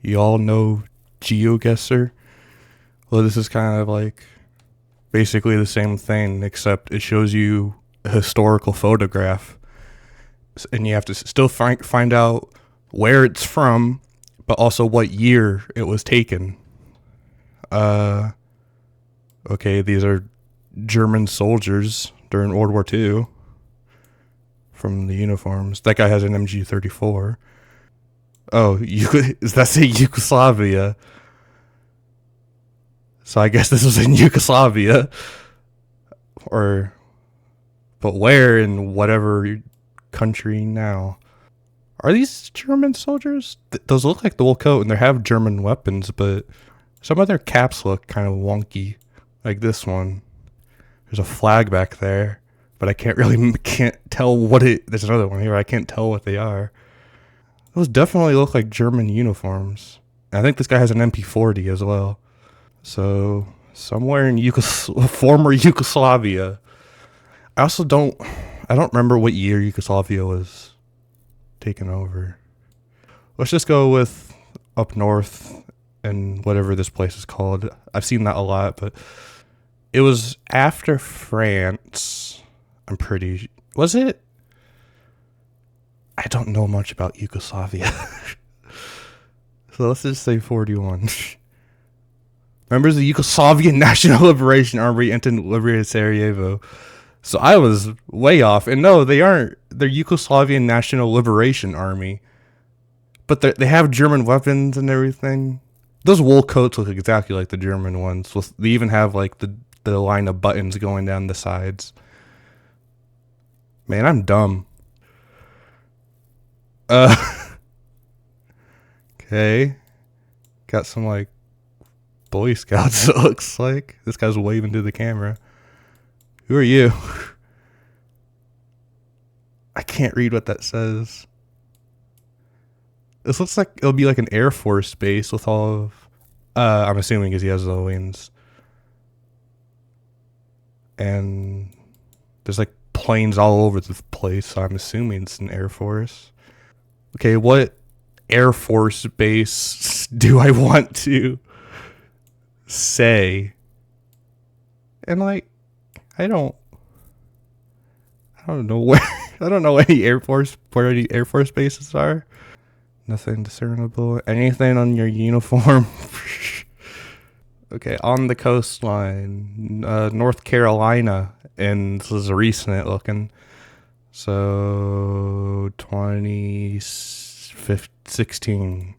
You all know GeoGuessr? Well, this is kind of like basically the same thing, except it shows you a historical photograph, and you have to still find out where it's from, but also what year it was taken. Uh, okay, these are German soldiers during World War II from the uniforms. That guy has an MG-34. Oh, does that say Yugoslavia? So I guess this was in Yugoslavia, or but where in whatever country now? Are these German soldiers? Those look like the wool coat, and they have German weapons, but some of their caps look kind of wonky, like this one. There's a flag back there, but I can't tell what it. There's another one here. I can't tell what they are. Those definitely look like German uniforms. I think this guy has an MP40 as well. So somewhere in former Yugoslavia. I don't remember what year Yugoslavia was taken over. Let's just go with up north and whatever this place is called. I've seen that a lot, but it was after France. Was it? I don't know much about Yugoslavia. So let's just say 41. Members of the Yugoslavian National Liberation Army entered liberated Sarajevo. So I was way off. And no, they aren't. They're Yugoslavian National Liberation Army. But they have German weapons and everything. Those wool coats look exactly like the German ones. They even have like the line of buttons going down the sides. Man, I'm dumb. Okay. Got some like Boy Scouts, it looks like. This guy's waving to the camera. Who are you? I can't read what that says. This looks like it'll be like an Air Force base with all of... I'm assuming because he has the wings. And there's like planes all over the place, so I'm assuming it's an Air Force. Okay, what Air Force base do I want to say? And like, I don't know where I don't know where any Air Force bases are. Nothing discernible. Anything on your uniform? Okay, on the coastline, North Carolina, and this is recent looking. So 2016.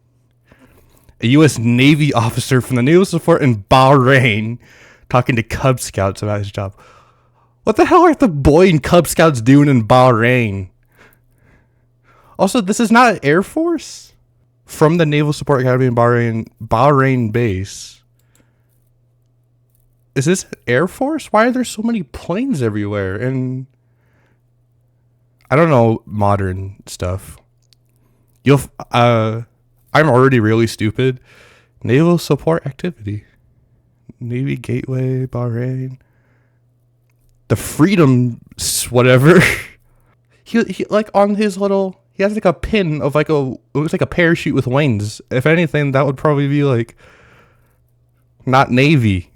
A U.S. Navy officer from the Naval Support in Bahrain talking to Cub Scouts about his job. What the hell are the Boy and Cub Scouts doing in Bahrain? Also, this is not Air Force? From the Naval Support Academy in Bahrain base. Is this Air Force? Why are there so many planes everywhere? And I don't know modern stuff. I'm already really stupid. Naval Support Activity. Navy Gateway, Bahrain. The Freedom, whatever. he like on his little, he has like a pin of like it looks like a parachute with wings. If anything, that would probably be like not Navy.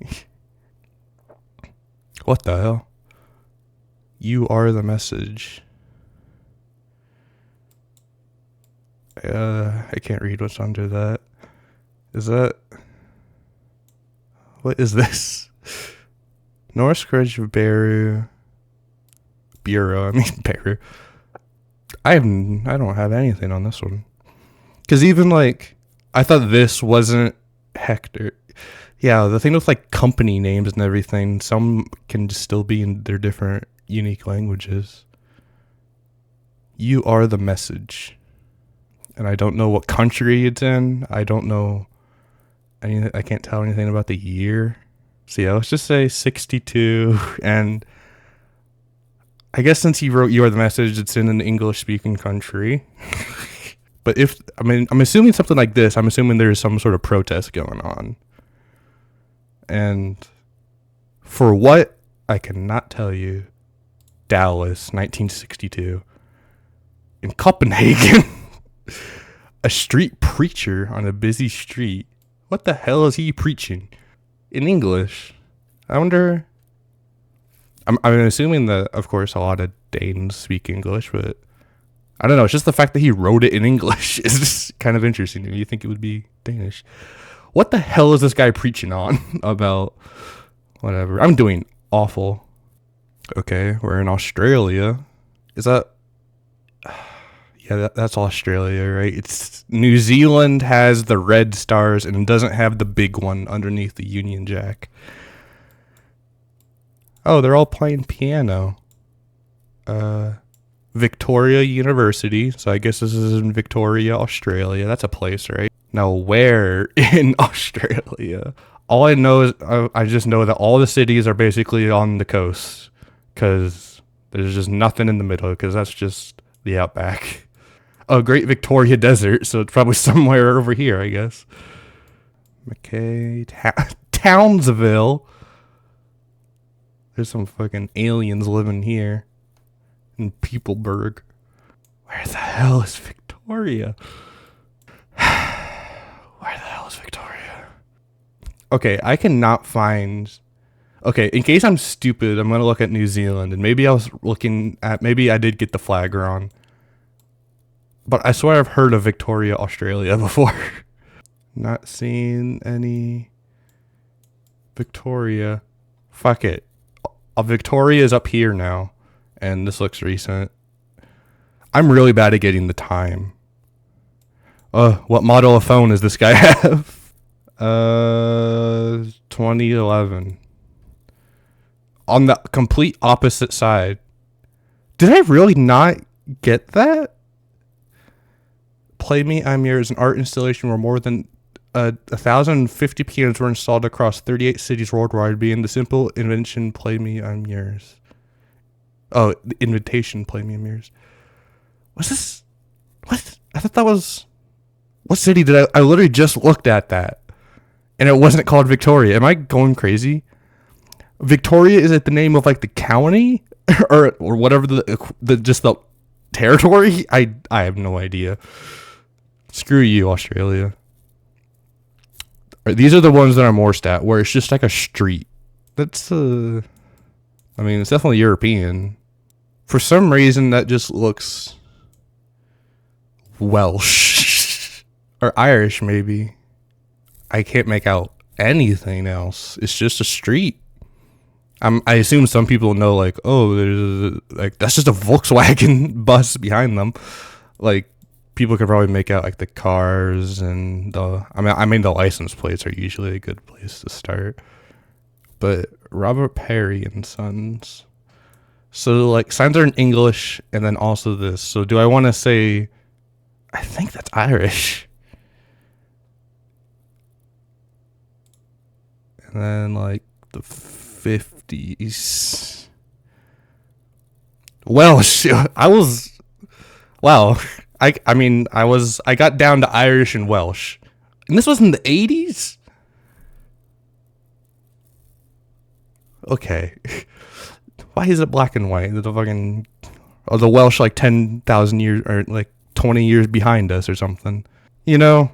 What the hell? You are the message. I can't read what's under that. What is this? North Courage Bureau. Beru. I don't have anything on this one. Cause even like, I thought this wasn't Hector. Yeah, the thing with like company names and everything, some can still be in their different unique languages. You are the message. And I don't know what country it's in. I don't know anything. I can't tell anything about the year. So yeah, let's just say 62. And I guess since he wrote "You Are the Message," it's in an English-speaking country. But I'm assuming something like this. I'm assuming there's some sort of protest going on. And for what, I cannot tell you. Dallas, 1962. In Copenhagen. A street preacher on a busy street. What the hell is he preaching? In English. I wonder. I'm assuming that, of course, a lot of Danes speak English, but I don't know. It's just the fact that he wrote it in English is just kind of interesting to me. You think it would be Danish. What the hell is this guy preaching on about? Whatever. I'm doing awful. Okay, we're in Australia. Is that... Yeah, that's Australia, right? It's New Zealand has the red stars and doesn't have the big one underneath the Union Jack. Oh, they're all playing piano. Victoria University. So I guess this is in Victoria, Australia. That's a place, right? Now, where in Australia? All I know is I just know that all the cities are basically on the coast, because there's just nothing in the middle, because that's just the outback. Oh, Great Victoria Desert, so it's probably somewhere over here, I guess. Townsville. There's some fucking aliens living here. In Peopleburg. Where the hell is Victoria? Where the hell is Victoria? Okay, I cannot find... Okay, in case I'm stupid, I'm gonna look at New Zealand, and maybe I was looking at... Maybe I did get the flag wrong. But I swear I've heard of Victoria, Australia before. Not seeing any... Victoria. Fuck it. Victoria is up here now. And this looks recent. I'm really bad at getting the time. What model of phone does this guy have? 2011. On the complete opposite side. Did I really not get that? Play Me, I'm Yours, an art installation where more than 1,050 pianos were installed across 38 cities worldwide, being the simple invention Play Me, I'm Yours. Oh, the invitation Play Me, I'm Yours. What's this? What? I thought that was... What city did I literally just looked at that. And it wasn't called Victoria. Am I going crazy? Victoria, is it the name of like the county? or whatever the just the territory? I have no idea. Screw you, Australia. These are the ones that are more stat, where it's just like a street. That's I mean, it's definitely European. For some reason, that just looks Welsh or Irish, maybe. I can't make out anything else. It's just a street. I assume some people know, like, oh, there's like that's just a Volkswagen bus behind them. Like, people could probably make out like the cars and the. I mean, the license plates are usually a good place to start. But Robert Perry and Sons. So like signs are in English, and then also this. So do I want to say? I think that's Irish. And then like the 50s. Welsh. I was. Wow. I got down to Irish and Welsh. And this was in the 80s? Okay. Why is it black and white? The fucking... Or the Welsh like 10,000 years, or like 20 years behind us or something. You know,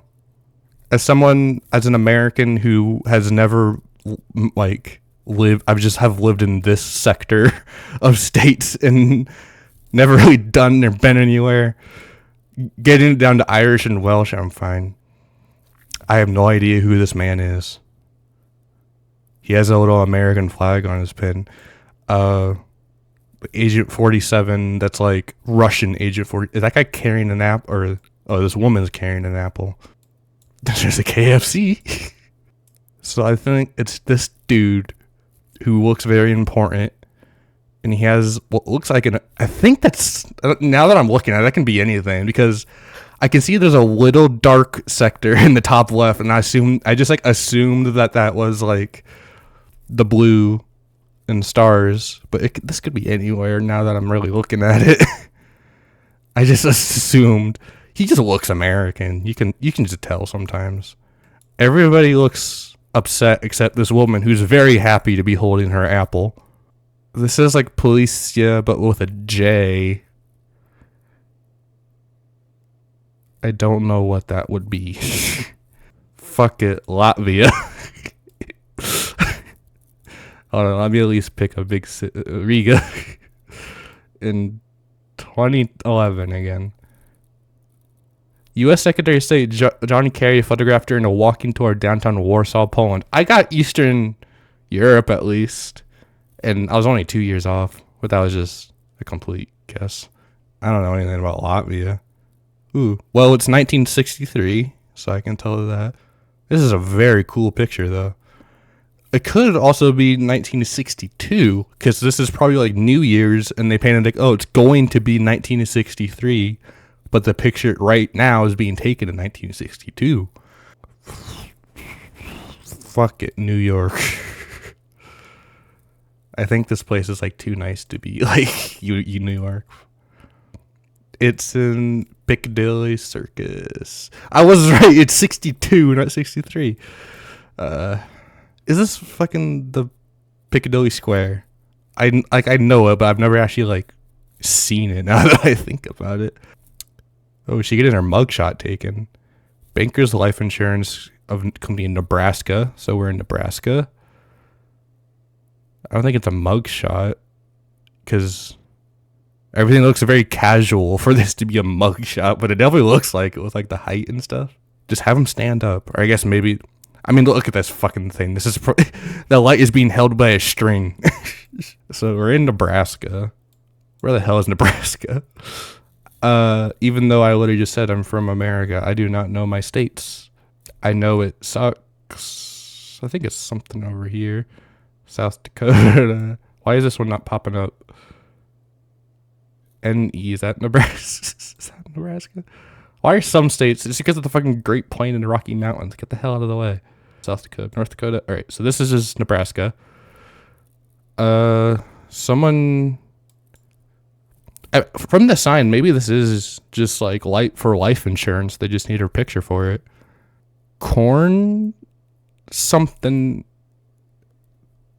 as an American who has never like lived, have lived in this sector of states and never really done or been anywhere. Getting it down to Irish and Welsh, I'm fine. I have no idea who this man is. He has a little American flag on his pin. Agent 47, that's like Russian Agent 40. Is that guy carrying an apple? Or, oh, this woman's carrying an apple. There's a KFC. So I think it's this dude who looks very important. And he has what looks like I think that's, now that I'm looking at it, that can be anything, because I can see there's a little dark sector in the top left, and I just assumed that was like the blue and stars, but this could be anywhere now that I'm really looking at it. I just assumed. He just looks American. You can just tell sometimes. Everybody looks upset except this woman who's very happy to be holding her apple. This is like Policia, but with a J. I don't know what that would be. Fuck it, Latvia. Hold on, let me at least pick a big city. Riga. In 2011 again. U.S. Secretary of State Johnny Kerry photographed during a walking tour of downtown Warsaw, Poland. I got Eastern Europe at least, and I was only 2 years off, but that was just a complete guess. I don't know anything about Latvia. Ooh, well, it's 1963, so I can tell that. This is a very cool picture, though. It could also be 1962, because this is probably like New Year's, and they painted like, oh, it's going to be 1963, but the picture right now is being taken in 1962. Fuck it, New York. I think this place is like too nice to be like you New York. It's in Piccadilly Circus. I was right. It's 62, not 63. Is this fucking the Piccadilly Square? I know it, but I've never actually like seen it now that I think about it. Oh, she getting her mugshot taken. Bankers Life Insurance of company in Nebraska. So we're in Nebraska. I don't think it's a mugshot because everything looks very casual for this to be a mugshot, but it definitely looks like it with like the height and stuff. Just have him stand up, or I guess maybe. I mean, look at this fucking thing. This is the light is being held by a string. So we're in Nebraska. Where the hell is Nebraska? Even though I literally just said I'm from America, I do not know my states. I know it sucks. I think it's something over here. South Dakota. Why is this one not popping up? NE, is that Nebraska? Is that Nebraska? Why are some states? It's because of the fucking Great Plain and the Rocky Mountains. Get the hell out of the way. South Dakota, North Dakota. All right, so this is just Nebraska. Someone from the sign, maybe this is just like life insurance. They just need her picture for it. Corn something.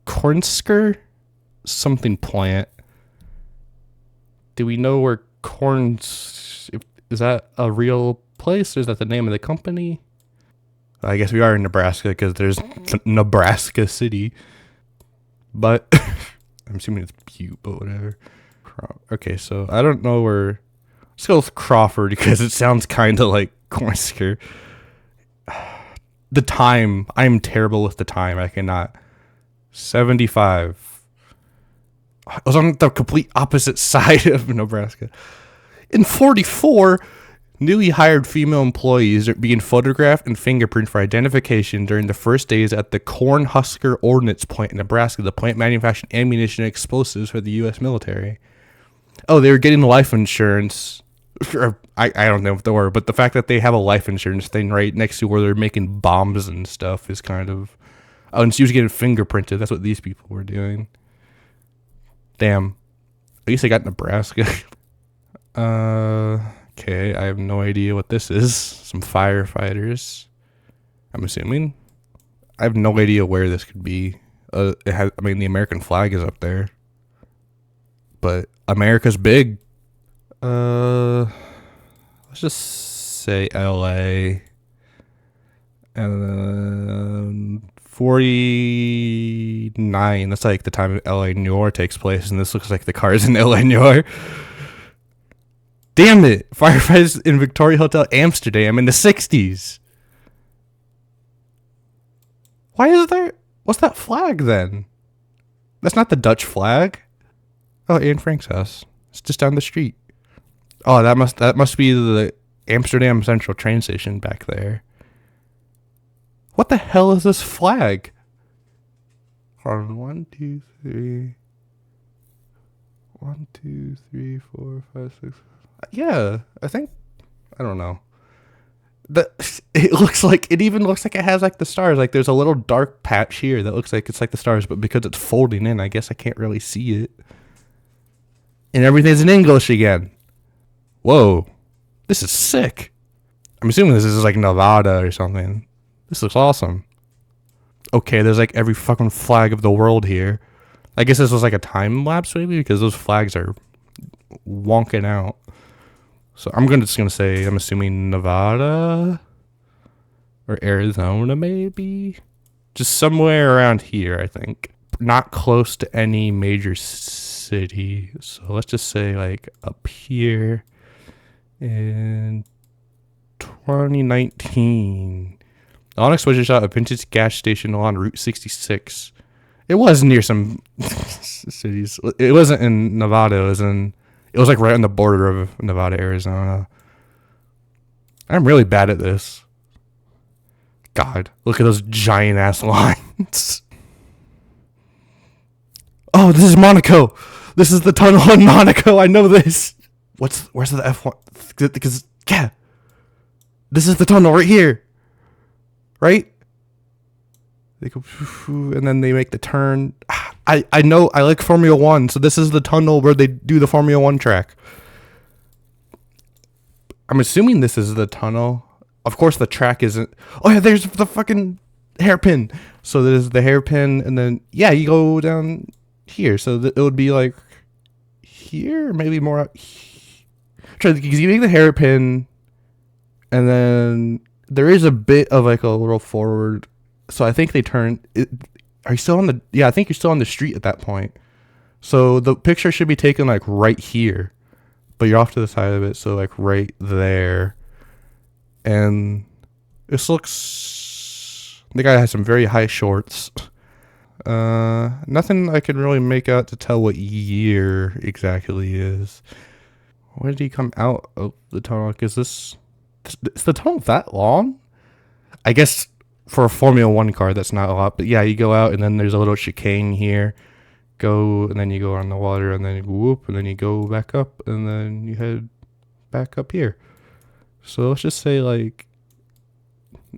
Cornsker something plant. Do we know where corns? Is that a real place? Or is that the name of the company? I guess we are in Nebraska because there's Nebraska City. But I'm assuming it's Butte, but whatever. Okay, so I don't know where. Let's go with Crawford because it sounds kind of like Cornsker. The time. I'm terrible with the time. I cannot. 75. I was on the complete opposite side of Nebraska. In 44, newly hired female employees are being photographed and fingerprinted for identification during the first days at the Cornhusker Ordnance Plant in Nebraska. The plant manufactured ammunition and explosives for the U.S. military. Oh, they were getting life insurance. I don't know if they were, but the fact that they have a life insurance thing right next to where they're making bombs and stuff is kind of... Oh, and she was getting fingerprinted. That's what these people were doing. Damn. At least I got Nebraska. Okay, I have no idea what this is. Some firefighters. I'm assuming. I have no idea where this could be. The American flag is up there. But America's big. Let's just say LA. And 49. That's like the time LA Noir takes place, and this looks like the cars in LA Noir. Damn it! Firefighters in Victoria Hotel, Amsterdam in the 60s. Why is there... What's that flag then? That's not the Dutch flag. Oh, Anne Frank's house. It's just down the street. Oh, that must be the Amsterdam Central train station back there. What the hell is this flag? Hold on. 1, 2, 3. 1, 2, 3, 4, 5, 6. Yeah, I think. I don't know. It even looks like it has like the stars. Like there's a little dark patch here that looks like it's like the stars, but because it's folding in, I guess I can't really see it. And everything's in English again. Whoa, this is sick. I'm assuming this is like Nevada or something. This looks awesome. Okay, there's like every fucking flag of the world here. I guess this was like a time lapse maybe because those flags are wonking out. So just gonna say, I'm assuming Nevada or Arizona, maybe, just somewhere around here. I think not close to any major city. So let's just say like up here in 2019. The Onyx was shot a vintage gas station along Route 66. It was near some cities. It wasn't in Nevada. It was like right on the border of Nevada, Arizona. I'm really bad at this. God, look at those giant ass lines. Oh, this is Monaco. This is the tunnel in Monaco. I know this. Where's the F1? Because yeah, this is the tunnel right here. Right? They go, and then they make the turn. I know, I like Formula One, so this is the tunnel where they do the Formula One track. I'm assuming this is the tunnel. Of course, the track isn't. Oh yeah, there's the fucking hairpin. So there's the hairpin, and then yeah, you go down here. So it would be like here, maybe more out here. Because you make the hairpin, and then there is a bit of like a little forward. So I think they turn. Are you still on the? Yeah, I think you're still on the street at that point. So the picture should be taken like right here, but you're off to the side of it. So like right there, and this looks. The guy has some very high shorts. Nothing I can really make out to tell what year exactly is. Where did he come out of the tunnel? Is is the tunnel that long? I guess for a Formula One car, that's not a lot. But yeah, you go out and then there's a little chicane here. Go and then you go on the water and then you whoop and then you go back up and then you head back up here. So let's just say like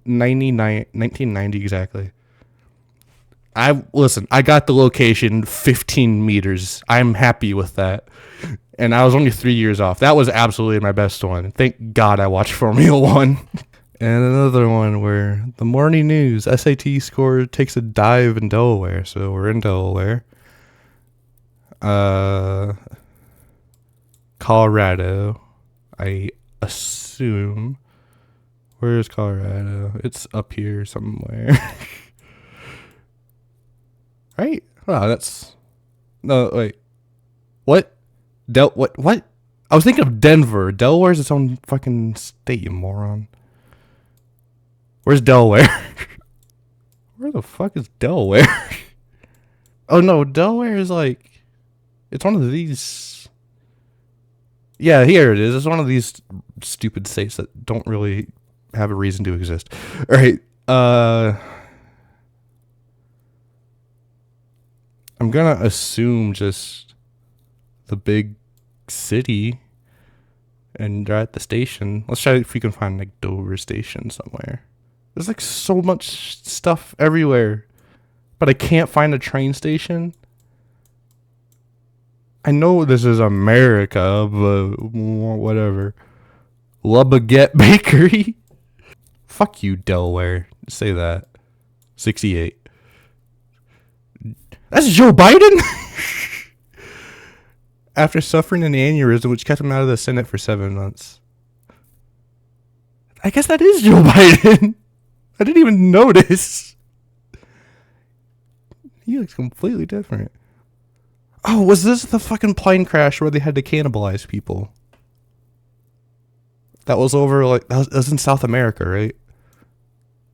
1990 exactly. I got the location 15 meters. I'm happy with that. And I was only 3 years off. That was absolutely my best one. Thank God I watched Formula One. And another one where the morning news SAT score takes a dive in Delaware. So we're in Delaware. Colorado. I assume. Where is Colorado? It's up here somewhere. Right? Wow, that's... No, wait. What? What? I was thinking of Denver. Delaware's its own fucking state, you moron. Where's Delaware? Where the fuck is Delaware? Oh no, Delaware is like... It's one of these... Yeah, here it is. It's one of these stupid states that don't really have a reason to exist. Alright, I'm gonna assume just the big city, and they're at the station. Let's try if we can find like Dover Station somewhere. There's like so much stuff everywhere, but I can't find a train station. I know this is America, but whatever. La Baguette Bakery. Fuck you, Delaware. Say that. 68. That's Joe Biden? After suffering an aneurysm which kept him out of the Senate for 7 months. I guess that is Joe Biden. I didn't even notice. He looks completely different. Oh, was this the fucking plane crash where they had to cannibalize people? That was over like that was in South America, right?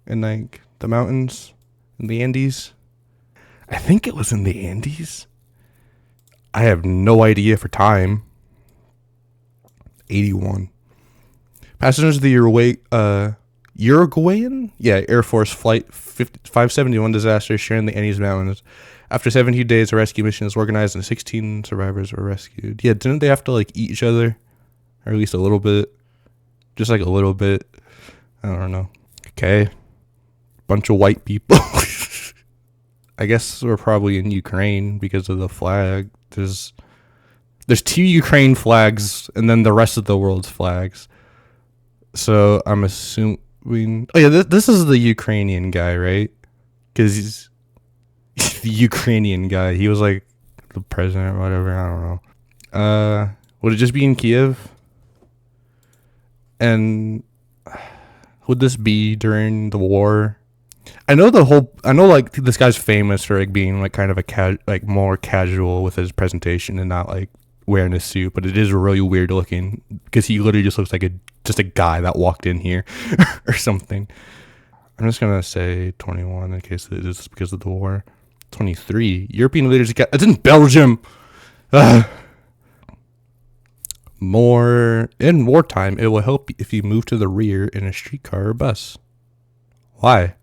In like the mountains, in the Andes. I think it was in the Andes. I have no idea for time. 81. Passengers of the Uruguayan? Yeah, Air Force Flight 571 disaster sharing the Andes Mountains. After 17 days, a rescue mission was organized and 16 survivors were rescued. Yeah, didn't they have to like eat each other? Or at least a little bit? Just like a little bit. I don't know. Okay. Bunch of white people. I guess we're probably in Ukraine because of the flag. There's 2 Ukraine flags and then the rest of the world's flags. So I'm assuming... Oh yeah, this is the Ukrainian guy, right? Because he's the Ukrainian guy. He was like the president or whatever. I don't know. Would it just be in Kiev? And would this be during the war? I know like this guy's famous for like being like kind of like more casual with his presentation and not like wearing a suit, but it is really weird looking because he literally just looks like just a guy that walked in here or something. I'm just gonna say 21 in case it is because of the war. 23 European leaders got it's in Belgium. Ugh. More in wartime, it will help if you move to the rear in a streetcar or bus. Why?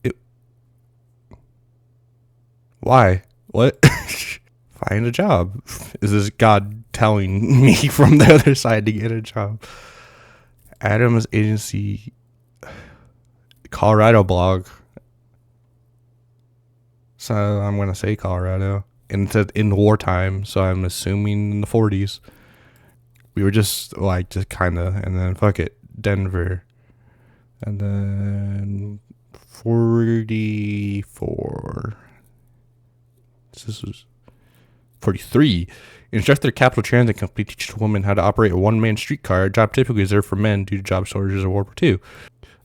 It, why? What? Find a job. Is this God telling me from the other side to get a job? Adams Agency Colorado blog. So I'm gonna say Colorado. And it said in wartime, so I'm assuming in the 40s. We were just like just kinda, and then fuck it, Denver. And then 44. This was 43. Instructor Capital Transit Company teaches women how to operate a one-man streetcar, a job typically reserved for men due to job shortages of World War II.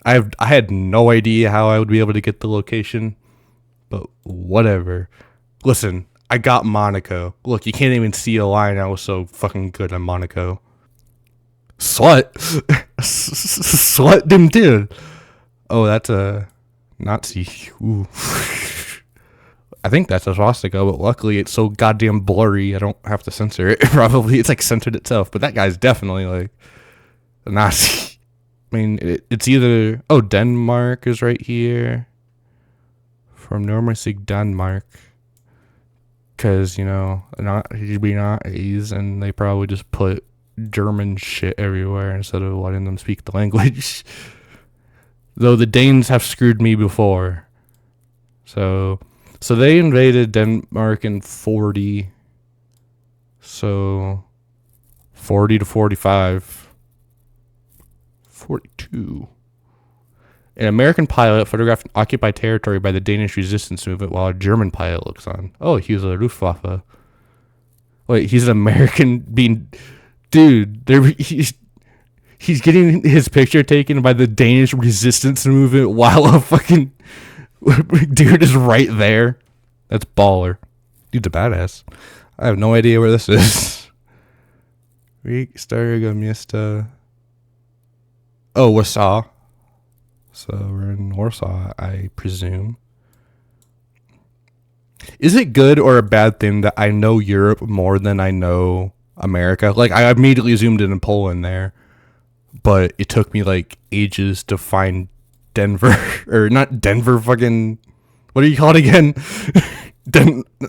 I had no idea how I would be able to get the location, but whatever. Listen, I got Monaco. Look, you can't even see a line. I was so fucking good at Monaco. Slut? Slut dem too. Oh, that's a Nazi. Ooh. I think that's a swastika, but luckily it's so goddamn blurry I don't have to censor it. Probably it's like censored itself, but that guy's definitely like a Nazi. I mean, it's either Denmark is right here. From Normandy, Denmark, because he'd be Nazis, and they probably just put German shit everywhere instead of letting them speak the language. Though the Danes have screwed me before, so they invaded Denmark in 40. So 40 to 45. 42. An American pilot photographed occupied territory by the Danish resistance movement while a German pilot looks on. Oh, he was a Luftwaffe. Wait, he's an American being... Dude, he's getting his picture taken by the Danish resistance movement while a fucking dude is right there. That's baller. Dude's a badass. I have no idea where this is. Starego Miesta. Oh, Warsaw. So we're in Warsaw, I presume. Is it good or a bad thing that I know Europe more than I know America? Like, I immediately zoomed in Poland there, but it took me like ages to find Denver, or not Denver, fucking, what do you call it again?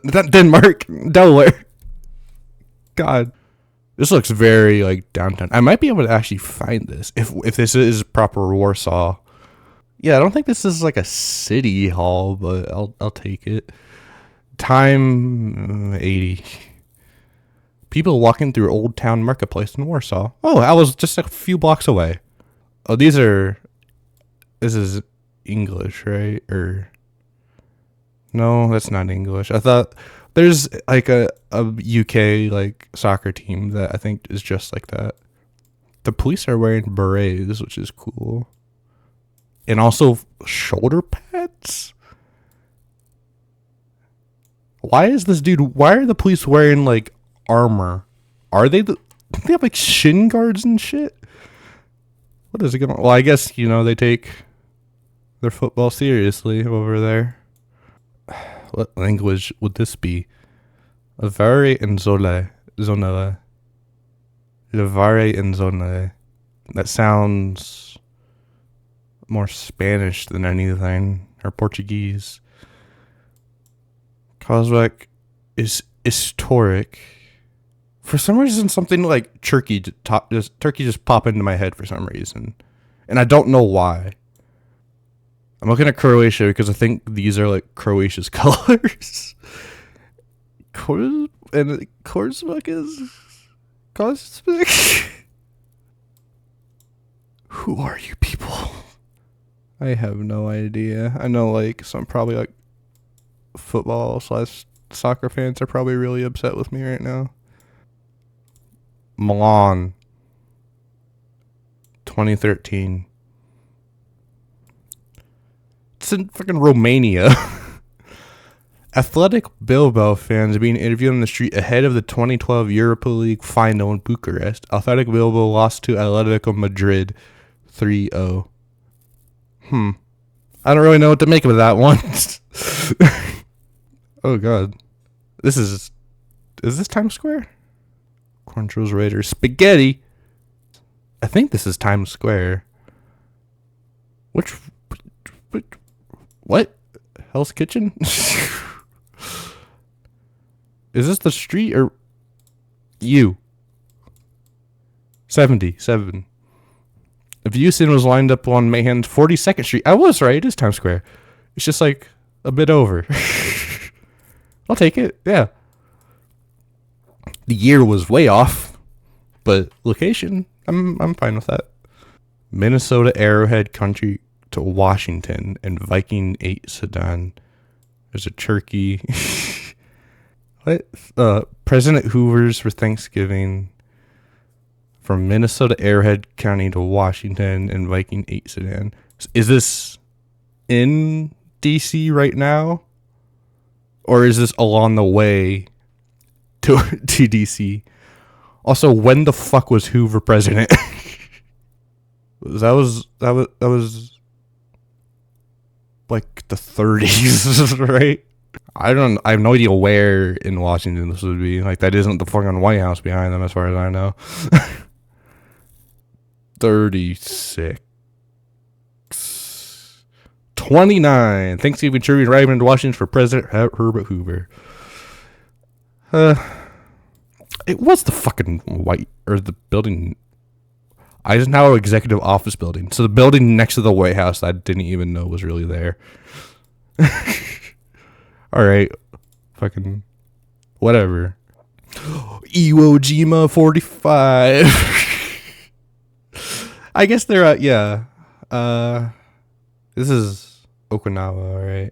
Not Denmark, Delaware. God, this looks very like downtown. I might be able to actually find this if this is proper Warsaw. Yeah, I don't think this is like a city hall, but I'll take it. Time 80. People walking through Old Town Marketplace in Warsaw. Oh, I was just a few blocks away. Oh, this is English, right? Or no, that's not English. I thought there's like a UK like soccer team that I think is just like that. The police are wearing berets, which is cool. And also shoulder pads? Why are the police wearing like armor? Are they they have like shin guards and shit? What is it going on? Well, I guess, they take their football seriously over there. What language would this be? Levare and Zonele. Levare and Zonele. That sounds more Spanish than anything, or Portuguese. Kozak is historic. For some reason, something like Turkey just pop into my head for some reason, and I don't know why. I'm looking at Croatia because I think these are like Croatia's colors. Korsvik is Korsvik. Who are you people? I have no idea. I know like some probably like football/soccer fans are probably really upset with me right now. Milan. 2013. It's in fucking Romania. Athletic Bilbao fans are being interviewed on the street ahead of the 2012 Europa League final in Bucharest. Athletic Bilbao lost to Atletico Madrid 3-0. I don't really know what to make of that one. Oh god. Is this Times Square? Cornrows Raiders spaghetti. I think this is Times Square. What? Hell's Kitchen? Is this the street or you? 77. Vusin was lined up on Mayhem's 42nd Street. I was right. It is Times Square. It's just like a bit over. I'll take it. Yeah. The year was way off, but location, I'm fine with that. Minnesota Arrowhead Country to Washington and Viking 8 sedan. There's a turkey. What? President Hoover's for Thanksgiving. From Minnesota Arrowhead County to Washington and Viking 8 sedan. Is this in DC right now? Or is this along the way to DC? Also, when the fuck was Hoover president? that was like the 30s, right? I have no idea where in Washington this would be. Like, that isn't the fucking White House behind them, as far as I know. 36. 29. Thanksgiving tribute in Redmond, Washington for President Herbert Hoover. It was the fucking the building. Eisenhower Executive Office Building. So the building next to the White House that I didn't even know was really there. Alright. Fucking whatever. Iwo Jima 45. I guess they're yeah. This is Okinawa, right?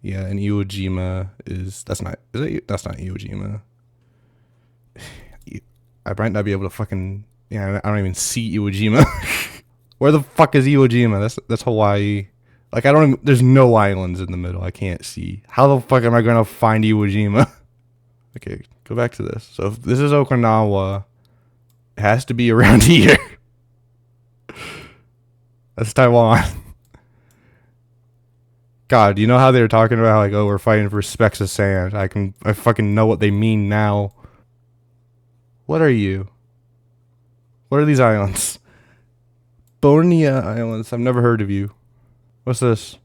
Yeah, and Iwo Jima that's not Iwo Jima. I might not be able to fucking, yeah, I don't even see Iwo Jima. Where the fuck is Iwo Jima? That's Hawaii. Like, there's no islands in the middle. I can't see. How the fuck am I gonna find Iwo Jima? Okay, go back to this. So if this is Okinawa, it has to be around here. That's Taiwan. God, you know how they were talking about, like, oh, we're fighting for specks of sand. I fucking know what they mean now. What are you? What are these islands? Borneo Islands. I've never heard of you. What's this?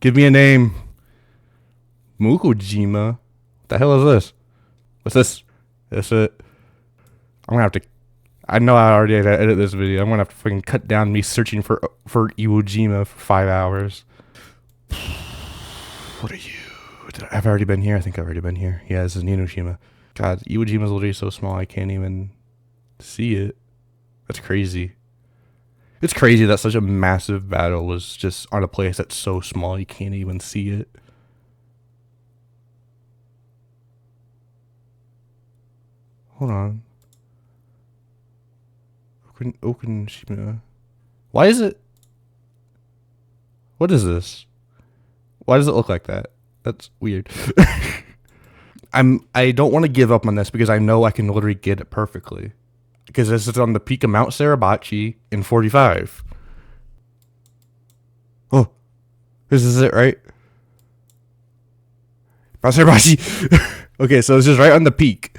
Give me a name. Mukujima. What the hell is this? What's this? That's it. I'm gonna have to. I know I already had to edit this video. I'm gonna have to fucking cut down me searching for Iwo Jima for 5 hours. What are you? I've already been here. I think I've already been here. Yeah, this is Ninoshima. God, Iwo Jima is literally so small I can't even see it. That's crazy. It's crazy that such a massive battle was just on a place that's so small you can't even see it. Hold on. Okinoshima. Why is it? What is this? Why does it look like that? That's weird. I don't want to give up on this because I know I can literally get it perfectly. Because this is on the peak of Mount Suribachi in 45. Oh, this is it, right? Mount Suribachi. Okay, so it's just right on the peak.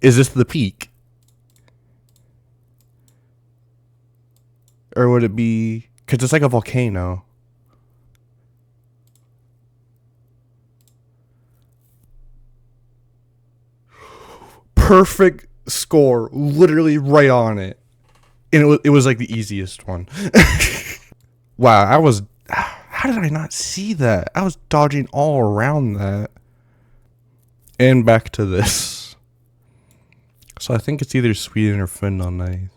Is this the peak? Or would it be... Because it's like a volcano. Perfect score. Literally right on it. And it was like the easiest one. Wow, how did I not see that? I was dodging all around that. And back to this. So I think it's either Sweden or Finland.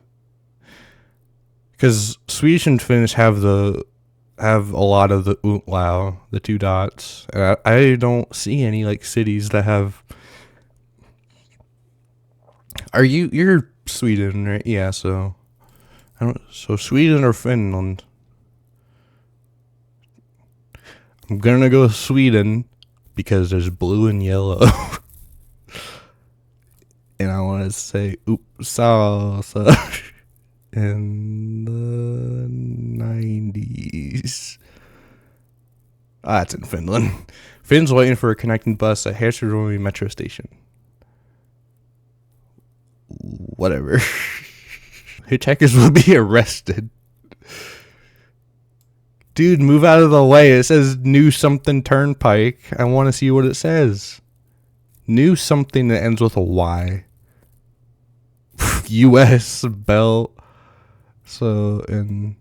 Because Swedish and Finnish have a lot of the umlaut, the 2 dots. And I don't see any like cities that have. You're Sweden, right? Yeah, so I don't. So Sweden or Finland? I'm gonna go Sweden because there's blue and yellow, and I want to say salsa in the 90s. Ah, it's in Finland. Finn's waiting for a connecting bus at Helsinki metro station. Whatever. Hitchhikers will be arrested. Dude, move out of the way. It says New Something Turnpike. I want to see what it says. New something that ends with a Y. U.S. belt. So, and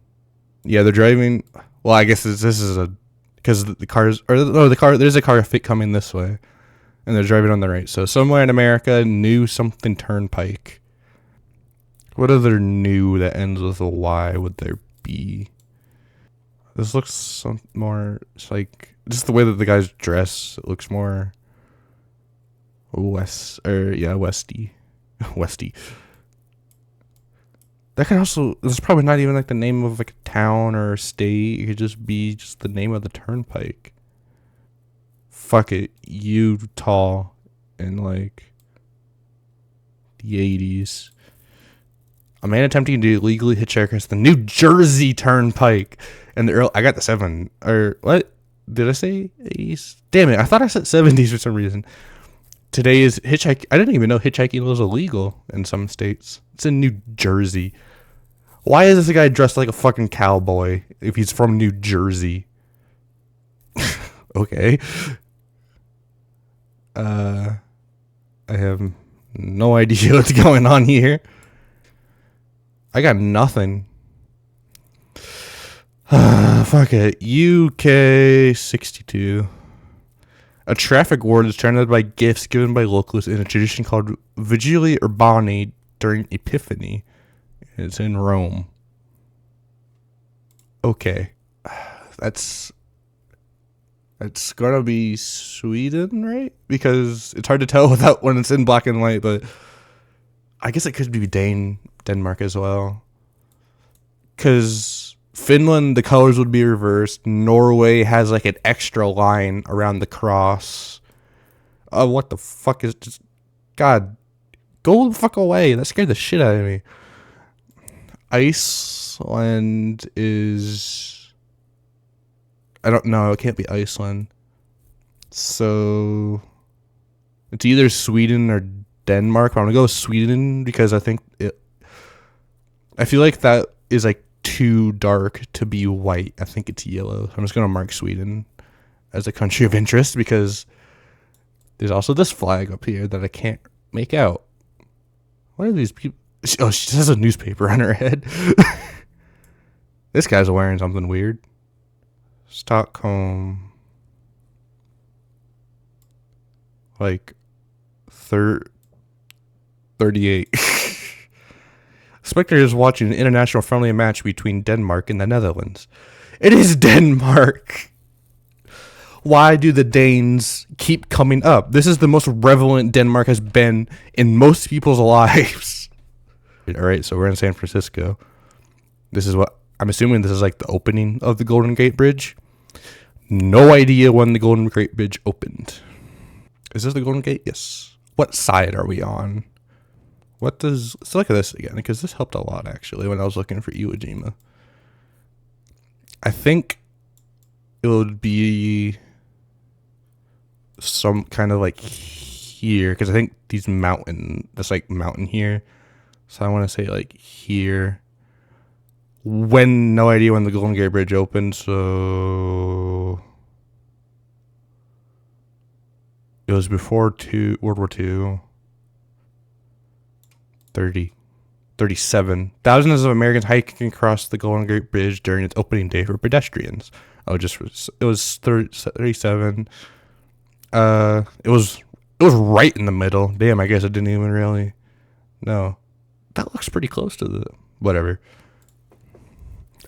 yeah, they're driving. Well, I guess this is a because the cars or no, the car. There's a car coming this way, and they're driving on the right. So somewhere in America, New Something Turnpike. What other new that ends with a Y would there be? This looks some more. It's like just the way that the guys dress. It looks more westy, westy. That could also. This is probably not even like the name of like a town or a state. It could just be just the name of the turnpike. Fuck it, Utah, in like the 80s. A man attempting to illegally hitchhike across the New Jersey Turnpike. And I got the 7 or what did I say? 80s? Damn it! I thought I said 70s for some reason. Today is hitchhiking. I didn't even know hitchhiking was illegal in some states. It's in New Jersey. Why is this guy dressed like a fucking cowboy if he's from New Jersey? Okay. I have no idea what's going on here. I got nothing. Fuck it. UK 62. A traffic ward is surrounded by gifts given by locals in a tradition called Vigili Urbani during Epiphany. It's in Rome. Okay. That's gonna be Sweden, right? Because it's hard to tell without when it's in black and white, but I guess it could be Denmark as well. Because Finland, the colors would be reversed. Norway has like an extra line around the cross. Oh, what the fuck is just... God, go the fuck away. That scared the shit out of me. Iceland is... I don't know. It can't be Iceland. So it's either Sweden or Denmark. I'm gonna go with Sweden because I feel like that is like too dark to be white. I think it's yellow. I'm just gonna mark Sweden as a country of interest because there's also this flag up here that I can't make out. What are these people? Oh, she has a newspaper on her head. This guy's wearing something weird. Stockholm. Like 38. Spectator is watching an international friendly match between Denmark and the Netherlands. It is Denmark. Why do the Danes keep coming up? This is the most relevant Denmark has been in most people's lives. All right, so we're in San Francisco. This is what I'm assuming this is like the opening of the Golden Gate Bridge. No idea when the Golden Gate Bridge opened. Is this the Golden Gate? Yes. What side are we on? Let's look at this again because this helped a lot actually when I was looking for Iwo Jima. I think it would be some kind of like here because I think this like mountain here. So I want to say like here. No idea when the Golden Gate Bridge opened, so it was before World War II. 37. Thousands of Americans hiking across the Golden Gate Bridge during its opening day for pedestrians. It was 37. It was right in the middle. Damn, I guess I didn't even really. No, that looks pretty close to the whatever.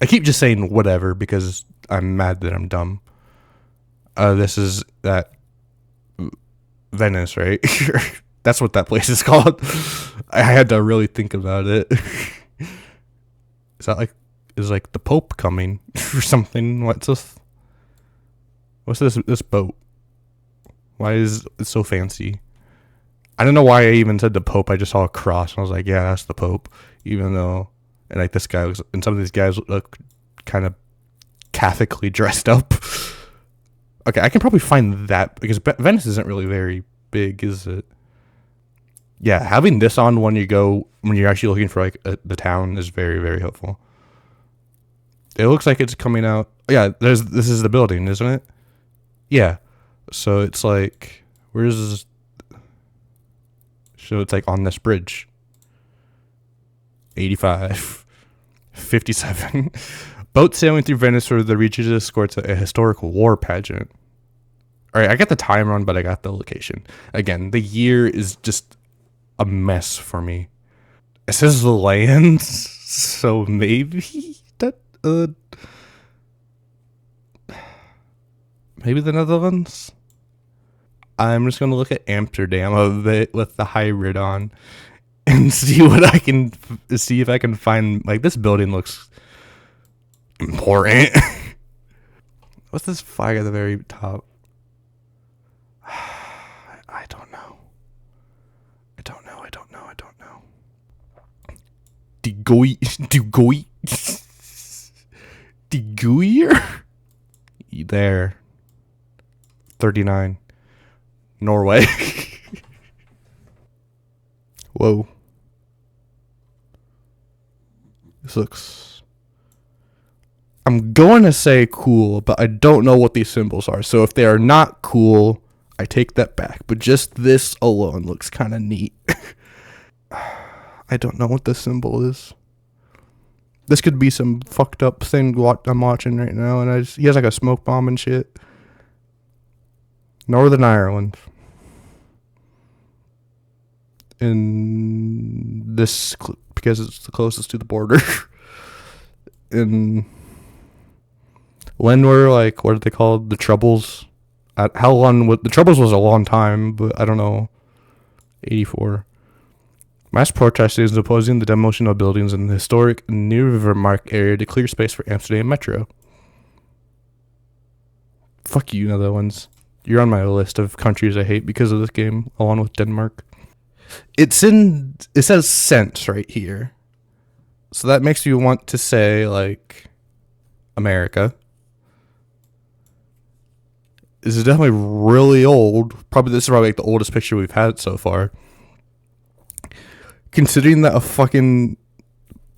I keep just saying whatever because I'm mad that I'm dumb. This is that Venice, right? That's what that place is called. I had to really think about it. Is that like, is like the Pope coming or something? What's this? What's this boat? Why is it so fancy? I don't know why I even said the Pope. I just saw a cross and I was like, yeah, that's the Pope. Even though, and like this guy looks, and some of these guys look kind of Catholically dressed up. Okay, I can probably find that because Venice isn't really very big, is it? Yeah, having this on when you're actually looking for like the town is very, very helpful. It looks like it's coming out. Yeah, this is the building, isn't it? Yeah. So it's like, where's? So it's like on this bridge. 85, 57. Boat sailing through Venice for the Regis escorts a historical war pageant. All right, I got the time wrong, but I got the location. Again, the year is just a mess for me. It says the lands, so maybe that maybe the Netherlands. I'm just gonna look at Amsterdam a bit with the hybrid on, and see if I can find like this building looks important. What's this flag at the very top? I don't know. De Geyer? There. 39. Norway. Whoa. This looks... I'm going to say cool, but I don't know what these symbols are. So if they are not cool, I take that back. But just this alone looks kind of neat. I don't know what this symbol is. This could be some fucked up thing I'm watching right now, and he has like a smoke bomb and shit. Northern Ireland. In this, because it's the closest to the border. And when were like, what are they called? The Troubles. How long? The Troubles was a long time, but I don't know. 84. Mass protesters opposing the demolition of buildings in the historic Nieuwemarkt area to clear space for Amsterdam Metro. Fuck you, Netherlands. You're on my list of countries I hate because of this game, along with Denmark. It says cents right here. So that makes you want to say, like, America. This is definitely really old. This is probably like the oldest picture we've had so far. Considering that a fucking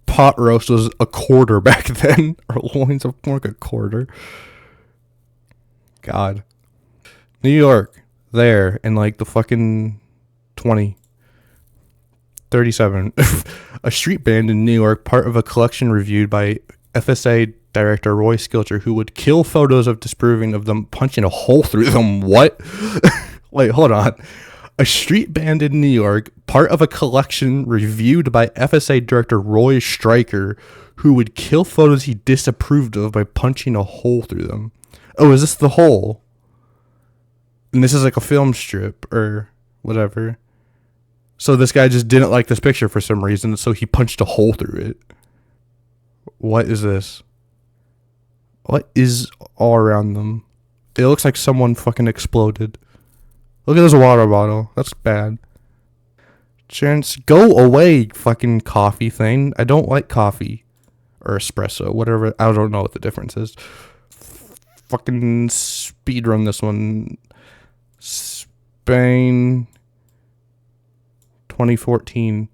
pot roast was a quarter back then, or loins of pork a quarter. God. New York, there, in like the fucking 37. A street band in New York, part of a collection reviewed by FSA director Roy Skilcher, who would kill photos of disproving of them punching a hole through them. What? Wait, hold on. A street band in New York, part of a collection reviewed by FSA director Roy Stryker, who would kill photos he disapproved of by punching a hole through them. Oh, is this the hole? And this is like a film strip or whatever. So this guy just didn't like this picture for some reason, so he punched a hole through it. What is this? What is all around them? It looks like someone fucking exploded. Look at this water bottle. That's bad. Chance, go away, fucking coffee thing. I don't like coffee. Or espresso, whatever. I don't know what the difference is. Fucking speedrun this one. Spain. 2014.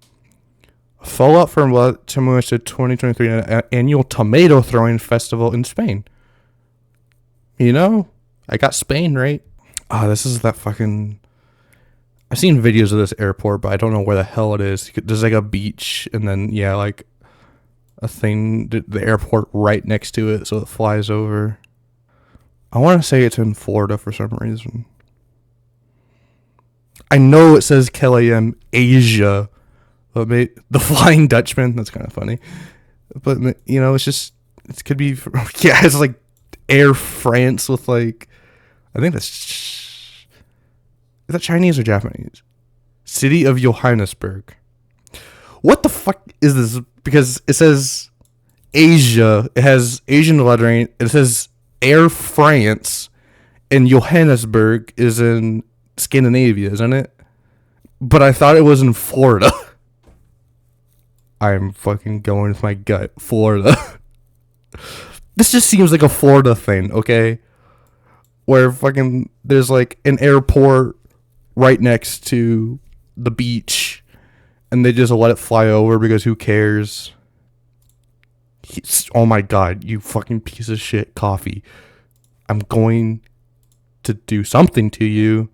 Fallout from what similar to 2023 annual tomato throwing festival in Spain. You know, I got Spain right. Ah, this is that fucking... I've seen videos of this airport, but I don't know where the hell it is. There's like a beach, and then, yeah, like a thing, the airport right next to it, so it flies over. I want to say it's in Florida for some reason. I know it says KLM Asia, but the Flying Dutchman, that's kind of funny. But, you know, it's just, it could be, yeah, it's like Air France with like, I think that's, is that Chinese or Japanese? City of Johannesburg. What the fuck is this? Because it says Asia. It has Asian lettering. It says Air France. And Johannesburg is in Scandinavia, isn't it? But I thought it was in Florida. I'm fucking going with my gut. Florida. This just seems like a Florida thing, okay? Where fucking there's like an airport right next to the beach and they just let it fly over because who cares? Oh my god, you fucking piece of shit coffee. I'm going to do something to you.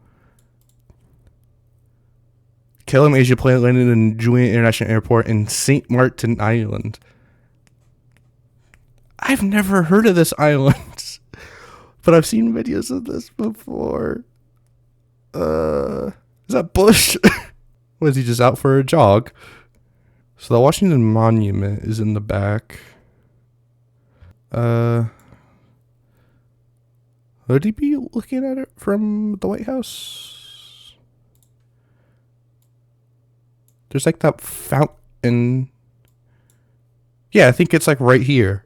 KLM Asia plane landed in Julian International Airport in St. Martin Island. I've never heard of this island, but I've seen videos of this before. Is that Bush? Was he just out for a jog? So the Washington Monument is in the back. Would he be looking at it from the White House? There's like that fountain. Yeah, I think it's like right here.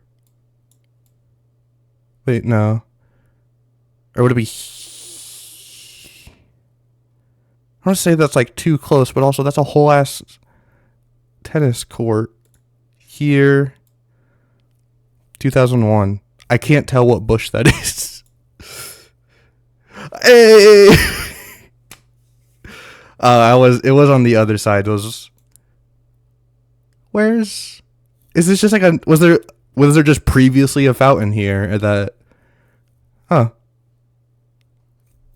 Wait, no. Or would it be... I want to say that's like too close, but also that's a whole ass tennis court. Here. 2001. I can't tell what bush that is. Hey! It was on the other side. Is this just like a... Was there just previously a fountain here that... Huh.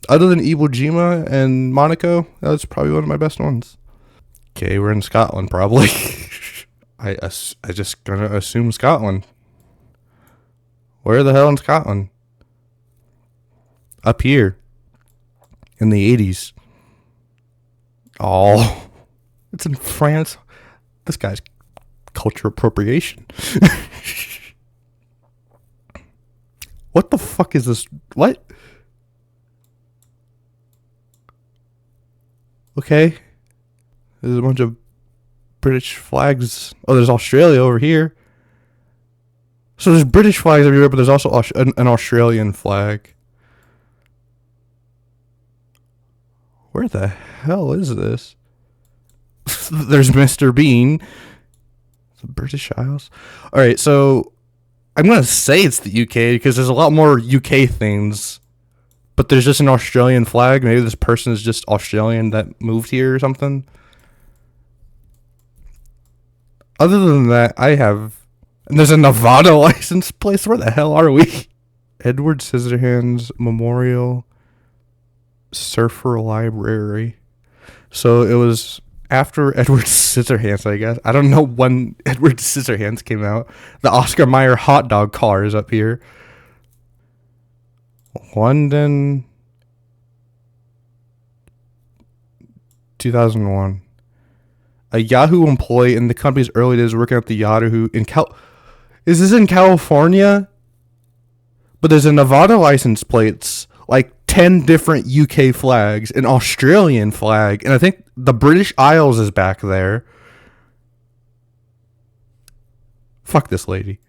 Other than Iwo Jima and Monaco, that's probably one of my best ones. Okay, we're in Scotland, probably. I just gonna assume Scotland. Where the hell in Scotland? Up here. In the 80s. Oh. It's in France. This guy's culture appropriation. What the fuck is this? What? Okay. There's a bunch of British flags. Oh, there's Australia over here. So there's British flags everywhere, but there's also an Australian flag. Where the hell is this? There's Mr. Bean. The British Isles. Alright, so I'm going to say it's the UK because there's a lot more UK things. But there's just an Australian flag. Maybe this person is just Australian that moved here or something. Other than that, and there's a Nevada license plate. Where the hell are we? Edward Scissorhands Memorial Surfer Library. So it was after Edward Scissorhands, I guess. I don't know when Edward Scissorhands came out. The Oscar Mayer hot dog car is up here. London, 2001. A Yahoo employee in the company's early days working at the Yahoo in Is this in California? But there's a Nevada license plates, like 10 different UK flags, an Australian flag, and I think the British Isles is back there. Fuck this lady.